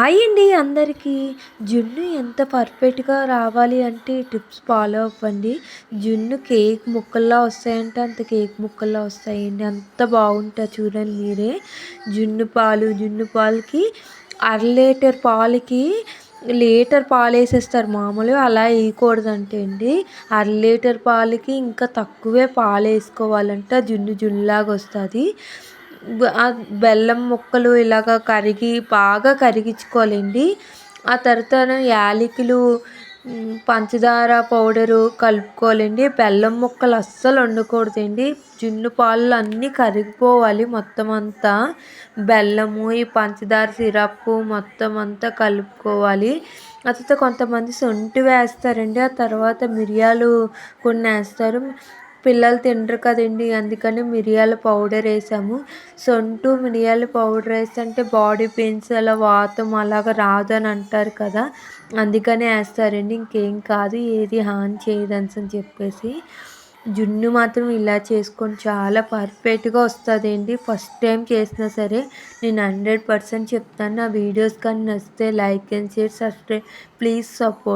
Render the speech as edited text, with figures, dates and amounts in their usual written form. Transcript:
Hi అండి అందరికీ. జున్ను ఎంత పర్ఫెక్ట్‌గా రావాలి అంటే టిప్స్ ఫాలో అవ్వండి. జున్ను కేక్ ముక్కల్లా వస్తాయంటే అంత కేక్ ముక్కల్లా వస్తాయండి. అంత బాగుంటాయి చూడండి మీరే. జున్ను పాలకి లీటర్ పాలకి లీటర్ పాలేసేస్తారు మామూలుగా. అలా ఎయకూడదంట అండి. లీటర్ పాలకి ఇంకా తక్కువే పాలేసుకోవాలంట. జున్నులాగా వస్తది. బెల్లం ముక్కలు ఇలాగ బాగా కరిగించుకోవాలండి. ఆ తర్వాత యాలకులు, పంచదార పౌడరు కలుపుకోవాలండి. బెల్లం ముక్కలు అస్సలు వండకూడదండి. జున్ను పాలలో అన్నీ కరిగిపోవాలి మొత్తం అంతా. బెల్లము, ఈ పంచదార సిరప్ మొత్తం అంతా కలుపుకోవాలి. ఆ తర్వాత కొంతమంది సొంఠి వేస్తారండి. ఆ తర్వాత మిరియాలు కొన్ని వేస్తారు. పిల్లలు తినరు కదండి, అందుకని మిరియాల పౌడర్ వేసాము. మిరియాల పౌడర్ వేస్తుంటే బాడీ పెయిన్స్ అలా వాతం అలాగ రాదని అంటారు కదా, అందుకనే వేస్తారండి. ఇంకేం కాదు, ఏది హాని చేయదని చెప్పేసి. జున్ను మాత్రం ఇలా చేసుకొని చాలా పర్ఫెక్ట్గా వస్తుందండి. ఫస్ట్ టైం చేసినా సరే నేను 100% చెప్తాను. నా వీడియోస్ కానీ నచ్చితే like and share, subscribe, please support.